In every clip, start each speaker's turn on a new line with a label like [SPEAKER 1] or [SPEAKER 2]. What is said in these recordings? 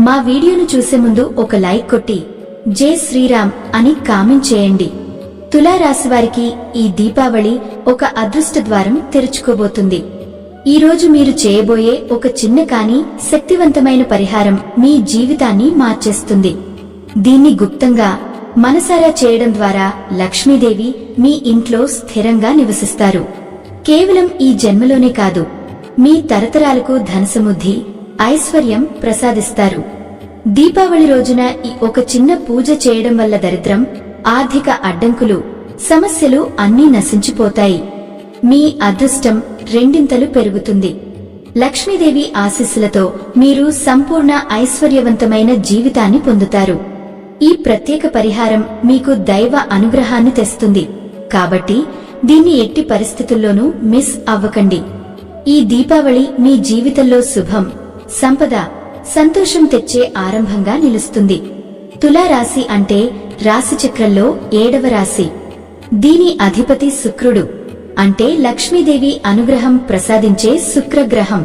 [SPEAKER 1] మా వీడియోను చూసే ముందు ఒక లైక్ కొట్టి జై శ్రీరామ్ అని కామెంట్ చేయండి. తులా రాశివారికి ఈ దీపావళి ఒక అదృష్ట ద్వారం తెరుచుకోబోతుంది. ఈ రోజు మీరు చేయబోయే ఒక చిన్న కానీ శక్తివంతమైన పరిహారం మీ జీవితాన్ని మార్చేస్తుంది. దీన్ని గుప్తంగా మనసారా చేయడం ద్వారా లక్ష్మీదేవి మీ ఇంట్లో స్థిరంగా నివసిస్తారు. కేవలం ఈ జన్మలోనే కాదు, మీ తరతరాలకు ధనసమృద్ధి, ఐశ్వర్యం ప్రసాదిస్తారు. దీపావళి రోజున ఈ ఒక చిన్న పూజ చేయడం వల్ల దరిద్రం, ఆర్థిక అడ్డంకులు, సమస్యలు అన్నీ నశించిపోతాయి. మీ అదృష్టం రెండింతలు పెరుగుతుంది. లక్ష్మీదేవి ఆశీస్సులతో మీరు సంపూర్ణ ఐశ్వర్యవంతమైన జీవితాన్ని పొందుతారు. ఈ ప్రత్యేక పరిహారం మీకు దైవ అనుగ్రహాన్ని తెస్తుంది. కాబట్టి దీన్ని ఎట్టి పరిస్థితుల్లోనూ మిస్ అవ్వకండి. ఈ దీపావళి మీ జీవితంలో శుభం, సంపద, సంతోషం తెచ్చే ఆరంభంగా నిలుస్తుంది. తులా రాశి అంటే రాశిచక్రంలో 7వ రాశి. దీని అధిపతి శుక్రుడు, అంటే లక్ష్మీదేవి అనుగ్రహం ప్రసాదించే శుక్రగ్రహం.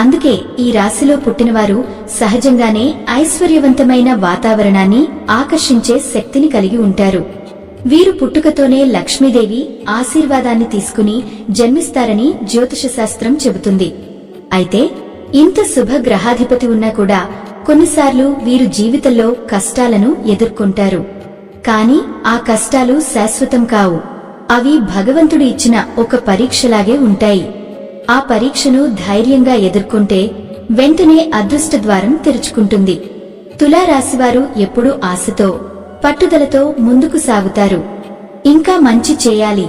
[SPEAKER 1] అందుకే ఈ రాశిలో పుట్టినవారు సహజంగానే ఐశ్వర్యవంతమైన వాతావరణాన్ని ఆకర్షించే శక్తిని కలిగి ఉంటారు. వీరు పుట్టుకతోనే లక్ష్మీదేవి ఆశీర్వాదాన్ని తీసుకుని జన్మిస్తారని జ్యోతిష శాస్త్రం చెబుతుంది. అయితే ఇంత శుభ గ్రహాధిపతి ఉన్నా కూడా కొన్నిసార్లు వీరు జీవితంలో కష్టాలను ఎదుర్కొంటారు. కాని ఆ కష్టాలు శాశ్వతం కావు. అవి భగవంతుడు ఇచ్చిన ఒక పరీక్షలాగే ఉంటాయి. ఆ పరీక్షను ధైర్యంగా ఎదుర్కొంటే వెంటనే అదృష్ట ద్వారం తెరుచుకుంటుంది. తులా రాశివారు ఎప్పుడూ ఆశతో, పట్టుదలతో ముందుకు సాగుతారు. ఇంకా మంచి చేయాలి,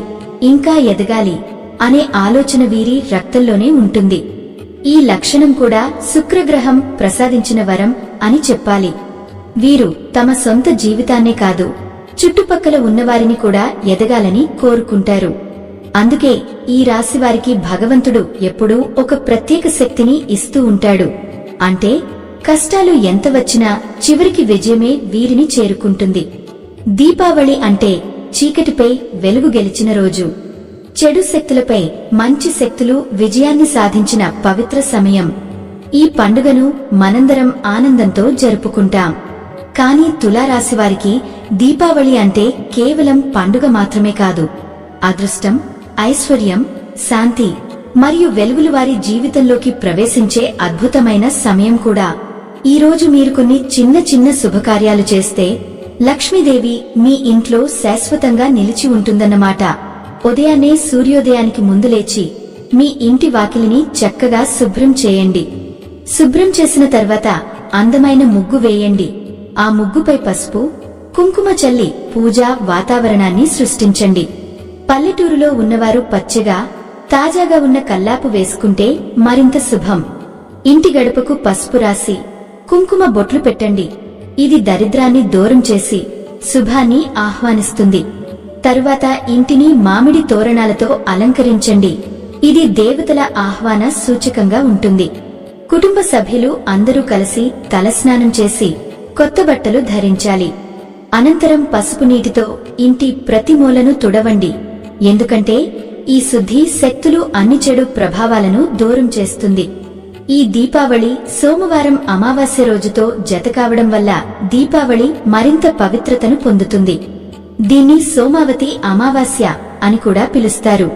[SPEAKER 1] ఇంకా ఎదగాలి అనే ఆలోచన వీరి రక్తంలోనే ఉంటుంది. ఈ లక్షణం కూడా శుక్రగ్రహం ప్రసాదించిన వరం అని చెప్పాలి. వీరు తమ సొంత జీవితాన్నే కాదు, చుట్టుపక్కల ఉన్నవారిని కూడా ఎదగాలని కోరుకుంటారు. అందుకే ఈ రాశివారికి భగవంతుడు ఎప్పుడూ ఒక ప్రత్యేక శక్తిని ఇస్తూ ఉంటాడు. అంటే కష్టాలు ఎంత వచ్చినా చివరికి విజయమే వీరిని చేరుకుంటుంది. దీపావళి అంటే చీకటిపై వెలుగు గెలిచిన రోజు, చెడు శక్తులపై మంచి శక్తులు విజయాన్ని సాధించిన పవిత్ర సమయం. ఈ పండుగను మనందరం ఆనందంతో జరుపుకుంటాం. కానీ తులారాశివారికి దీపావళి అంటే కేవలం పండుగ మాత్రమే కాదు, అదృష్టం, ఐశ్వర్యం, శాంతి మరియు వెలుగులు వారి జీవితంలోకి ప్రవేశించే అద్భుతమైన సమయం కూడా. ఈ రోజు మీరు కొన్ని చిన్న చిన్న శుభకార్యాలు చేస్తే లక్ష్మీదేవి మీ ఇంట్లో శాశ్వతంగా నిలిచి ఉంటుందన్నమాట. ఉదయాన్నే సూర్యోదయానికి ముందు లేచి మీ ఇంటి వాకిలిని చక్కగా శుభ్రం చేయండి. శుభ్రం చేసిన తర్వాత అందమైన ముగ్గు వేయండి. ఆ ముగ్గుపై పసుపు, కుంకుమ చల్లి పూజా వాతావరణాన్ని సృష్టించండి. పల్లెటూరులో ఉన్నవారు పచ్చగా, తాజాగా ఉన్న కల్లాపు వేసుకుంటే మరింత శుభం. ఇంటి గడపకు పసుపు రాసి కుంకుమ బొట్లు పెట్టండి. ఇది దరిద్రాన్ని దూరం చేసి శుభాన్ని ఆహ్వానిస్తుంది. తరువాత ఇంటిని మామిడి తోరణాలతో అలంకరించండి. ఇది దేవతల ఆహ్వాన సూచకంగా ఉంటుంది. కుటుంబ సభ్యులు అందరూ కలిసి తలస్నానం చేసి కొత్త బట్టలు ధరించాలి. అనంతరం పసుపు నీటితో ఇంటి ప్రతి మూలను తుడవండి. ఎందుకంటే ఈ శుద్ధి శక్తులు అన్ని చెడు ప్రభావాలను దూరం చేస్తుంది. ఈ దీపావళి సోమవారం అమావాస్య రోజుతో జతకావడం వల్ల దీపావళి మరింత పవిత్రతను పొందుతుంది. దీన్ని సోమావతి అమావాస్య అని కూడా పిలుస్తారు.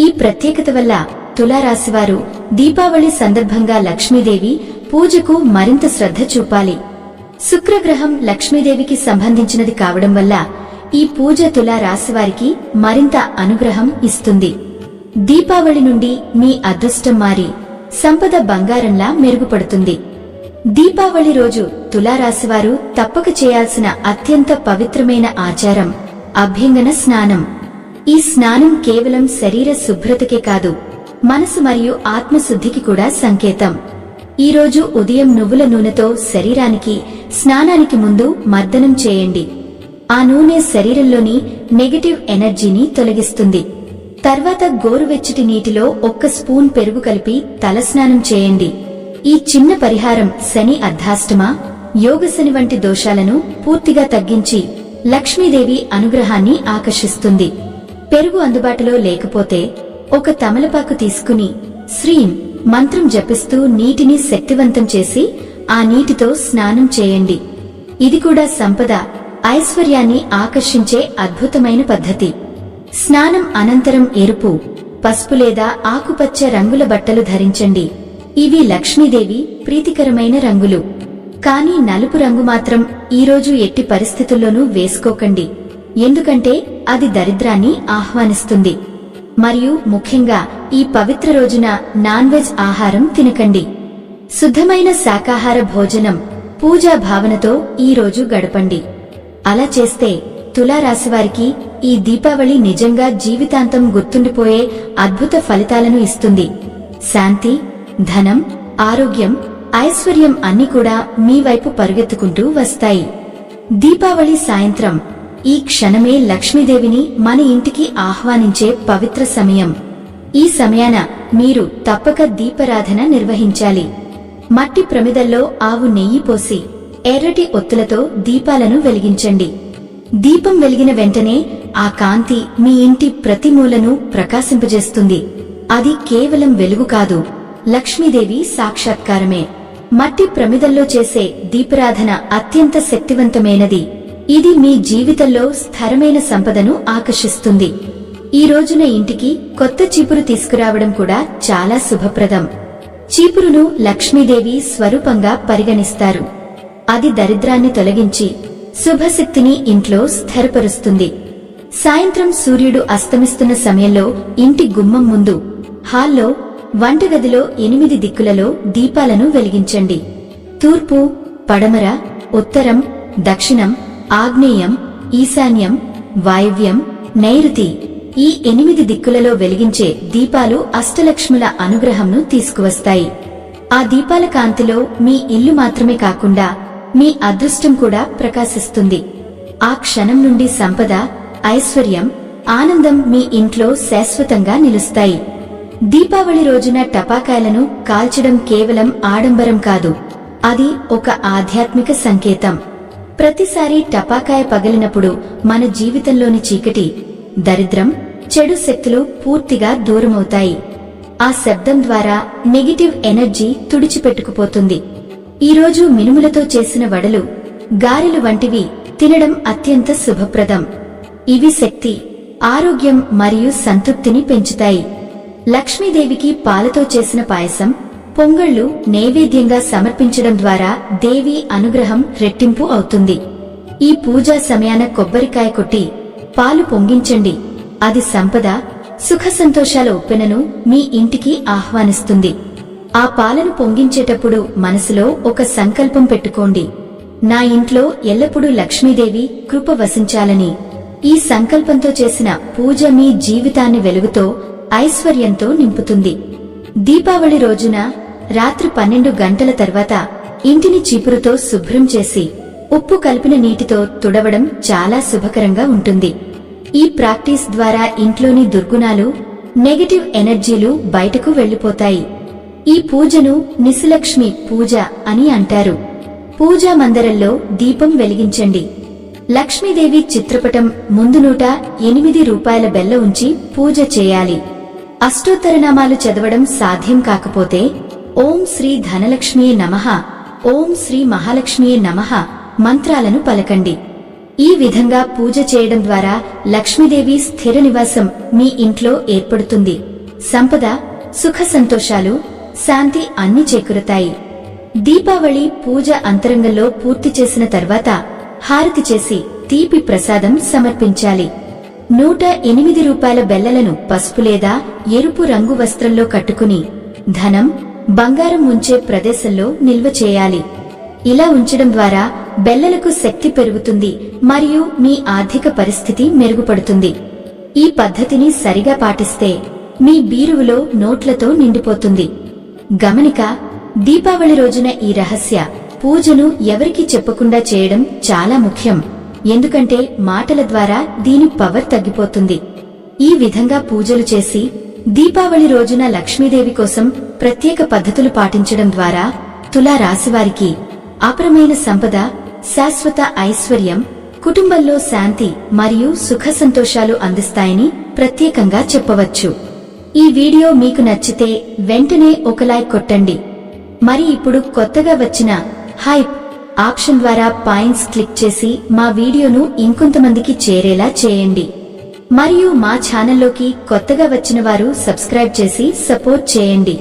[SPEAKER 1] ఈ ప్రత్యేకత వల్ల తులారాశివారు దీపావళి సందర్భంగా లక్ష్మీదేవి పూజకు మరింత శ్రద్ధ చూపాలి. శుక్రగ్రహం లక్ష్మీదేవికి సంబంధించినది కావడం వల్ల ఈ పూజ తులారాశివారికి మరింత అనుగ్రహం ఇస్తుంది. దీపావళి నుండి మీ అదృష్టం మారి సంపద బంగారంలా మెరుగుపడుతుంది. దీపావళి రోజు తులారాశివారు తప్పక చేయాల్సిన అత్యంత పవిత్రమైన ఆచారం అభ్యంగన స్నానం. ఈ స్నానం కేవలం శరీర శుభ్రతకే కాదు, మనసు మరియు ఆత్మశుద్ధికి కూడా సంకేతం. ఈ రోజు ఉదయం నువ్వుల నూనెతో శరీరానికి స్నానానికి ముందు మర్దనం చేయండి. ఆ నూనె శరీరంలోని నెగటివ్ ఎనర్జీని తొలగిస్తుంది. తర్వాత గోరువెచ్చటి నీటిలో 1 స్పూన్ పెరుగు కలిపి తలస్నానం చేయండి. ఈ చిన్న పరిహారం శని అర్ధాష్టమ, యోగశని వంటి దోషాలను పూర్తిగా తగ్గించి లక్ష్మీదేవి అనుగ్రహాన్ని ఆకర్షిస్తుంది. పెరుగు అందుబాటులో లేకపోతే ఒక తమలపాకు తీసుకుని శ్రీం మంత్రం జపిస్తూ నీటిని శక్తివంతం చేసి ఆ నీటితో స్నానం చేయండి. ఇది కూడా సంపద, ఐశ్వర్యాన్ని ఆకర్షించే అద్భుతమైన పద్ధతి. స్నానం అనంతరం ఎరుపు, పసుపు లేదా ఆకుపచ్చ రంగుల బట్టలు ధరించండి. ఇవి లక్ష్మీదేవి ప్రీతికరమైన రంగులు. కానీ నలుపు రంగు మాత్రం ఈరోజు ఎట్టి పరిస్థితుల్లోనూ వేసుకోకండి, ఎందుకంటే అది దరిద్రాన్ని ఆహ్వానిస్తుంది. మరియు ముఖ్యంగా ఈ పవిత్ర రోజున నాన్ వెజ్ ఆహారం తినకండి. శుద్ధమైన శాకాహార భోజనం, పూజా భావనతో ఈ రోజు గడపండి. అలా చేస్తే తులారాశివారికి ఈ దీపావళి నిజంగా జీవితాంతం గుర్తుండిపోయే అద్భుత ఫలితాలను ఇస్తుంది. శాంతి, ధనం, ఆరోగ్యం, ఐశ్వర్యం అన్నీ కూడా మీ వైపు పరుగెత్తుకుంటూ వస్తాయి. దీపావళి సాయంత్రం ఈ క్షణమే లక్ష్మీదేవిని మన ఇంటికి ఆహ్వానించే పవిత్ర సమయం. ఈ సమయాన మీరు తప్పక దీపారాధన నిర్వహించాలి. మట్టి ప్రమిదల్లో ఆవు నెయ్యి పోసి ఎర్రటి ఒత్తులతో దీపాలను వెలిగించండి. దీపం వెలిగిన వెంటనే ఆ కాంతి మీ ఇంటి ప్రతి మూలను ప్రకాశింపజేస్తుంది. అది కేవలం వెలుగు కాదు, లక్ష్మీదేవి సాక్షాత్కారమే. మట్టి ప్రమిదల్లో చేసే దీపారాధన అత్యంత శక్తివంతమైనది. ఇది మీ జీవితంలో స్థిరమైన సంపదను ఆకర్షిస్తుంది. ఈ రోజున ఇంటికి కొత్త చీపురు తీసుకురావడం కూడా చాలా శుభప్రదం. చీపురును లక్ష్మీదేవి స్వరూపంగా పరిగణిస్తారు. అది దరిద్రాన్ని తొలగించి శుభశక్తిని ఇంట్లో స్థిరపరుస్తుంది. సాయంత్రం సూర్యుడు అస్తమిస్తున్న సమయంలో ఇంటి గుమ్మం ముందు, హాల్లో, వంటగదిలో 8 దిక్కులలో దీపాలను వెలిగించండి. తూర్పు, పడమర, ఉత్తరం, దక్షిణం, ఆగ్నేయం, ఈశాన్యం, వాయువ్యం, నైరుతి ఈ 8 దిక్కులలో వెలిగించే దీపాలు అష్టలక్ష్ముల అనుగ్రహంను తీసుకువస్తాయి. ఆ దీపాల కాంతిలో మీ ఇల్లు మాత్రమే కాకుండా మీ అదృష్టం కూడా ప్రకాశిస్తుంది. ఆ క్షణం నుండి సంపద, ఐశ్వర్యం, ఆనందం మీ ఇంట్లో శాశ్వతంగా నిలుస్తాయి. దీపావళి రోజున టపాకాయలను కాల్చడం కేవలం ఆడంబరం కాదు, అది ఒక ఆధ్యాత్మిక సంకేతం. ప్రతిసారి టపాకాయ పగిలినప్పుడు మన జీవితంలోని చీకటి, దరిద్రం, చెడు శక్తులు పూర్తిగా దూరమవుతాయి. ఆ శబ్దం ద్వారా నెగటివ్ ఎనర్జీ తుడిచిపెట్టుకుపోతుంది. ఈరోజు మినుములతో చేసిన వడలు, గారెలు వంటివి తినడం అత్యంత శుభప్రదం. ఇవి శక్తి, ఆరోగ్యం మరియు సంతృప్తిని పెంచుతాయి. లక్ష్మీదేవికి పాలతో చేసిన పాయసం, పొంగళ్లు నైవేద్యంగా సమర్పించడం ద్వారా దేవి అనుగ్రహం రెట్టింపు అవుతుంది. ఈ పూజా సమయాన కొబ్బరికాయ కొట్టి పాలు పొంగించండి. అది సంపద, సుఖ సంతోషాల ఉప్పెనను మీ ఇంటికి ఆహ్వానిస్తుంది. ఆ పాలను పొంగించేటప్పుడు మనసులో ఒక సంకల్పం పెట్టుకోండి, నా ఇంట్లో ఎల్లప్పుడూ లక్ష్మీదేవి కృప వసించాలని. ఈ సంకల్పంతో చేసిన పూజ మీ జీవితాన్ని వెలుగుతో, ఐశ్వర్యంతో నింపుతుంది. దీపావళి రోజున రాత్రి 12 గంటల తర్వాత ఇంటిని చీపురుతో శుభ్రం చేసి ఉప్పు కలిపిన నీటితో తుడవడం చాలా శుభకరంగా ఉంటుంది. ఈ ప్రాక్టీస్ ద్వారా ఇంట్లోని దుర్గుణాలు, నెగటివ్ ఎనర్జీలు బయటకు వెళ్లిపోతాయి. ఈ పూజను నిశలక్ష్మి పూజ అని అంటారు. పూజా మందిరంలో దీపం వెలిగించండి. లక్ష్మీదేవి చిత్రపటం ముందు 108 రూపాయల బెల్ల ఉంచి పూజ చేయాలి. అష్టోత్తరనామాలు చదవడం సాధ్యం కాకపోతే ఓం శ్రీ ధనలక్ష్మియే నమః, ఓం శ్రీ మహాలక్ష్మియే నమః మంత్రాలను పలకండి. ఈ విధంగా పూజ చేయడం ద్వారా లక్ష్మీదేవి స్థిర నివాసం మీ ఇంట్లో ఏర్పడుతుంది. సంపద, సుఖ సంతోషాలు, శాంతి అన్ని చేకూరుతాయి. దీపావళి పూజ అంతరంగంలో పూర్తి చేసిన తర్వాత హారతి చేసి తీపి ప్రసాదం సమర్పించాలి. 108 రూపాయల బెల్లలను పసుపు లేదా ఎరుపు రంగు వస్త్రంలో కట్టుకుని ధనం, బంగారం ఉంచే ప్రదేశంలో నిల్వ చేయాలి. ఇలా ఉంచడం ద్వారా బెల్లలకు శక్తి పెరుగుతుంది మరియు మీ ఆర్థిక పరిస్థితి మెరుగుపడుతుంది. ఈ పద్ధతిని సరిగా పాటిస్తే మీ బీరువులో నోట్లతో నిండిపోతుంది. గమనిక: దీపావళి రోజున ఈ రహస్య పూజను ఎవరికీ చెప్పకుండా చేయడం చాలా ముఖ్యం, ఎందుకంటే మాటల ద్వారా దీని పవర్ తగ్గిపోతుంది. ఈ విధంగా పూజలు చేసి దీపావళి రోజున లక్ష్మీదేవి కోసం ప్రత్యేక పద్ధతులు పాటించడం ద్వారా తులా రాశివారికి అపరమైన సంపద, శాశ్వత ఐశ్వర్యం, కుటుంబంలో శాంతి మరియు సుఖ సంతోషాలు అందిస్తాయని ప్రత్యేకంగా చెప్పవచ్చు. ఈ వీడియో మీకు నచ్చితే వెంటనే ఒక లైక్ కొట్టండి. మరి ఇప్పుడు కొత్తగా వచ్చిన హైప్ ఆప్షన్ ద్వారా పాయింట్స్ క్లిక్ చేసి మా వీడియోను ఇంకొంతమందికి చేరేలా చేయండి. మరియు మా ఛానల్లోకి కొత్తగా వచ్చిన వారు సబ్స్క్రైబ్ చేసి సపోర్ట్ చేయండి.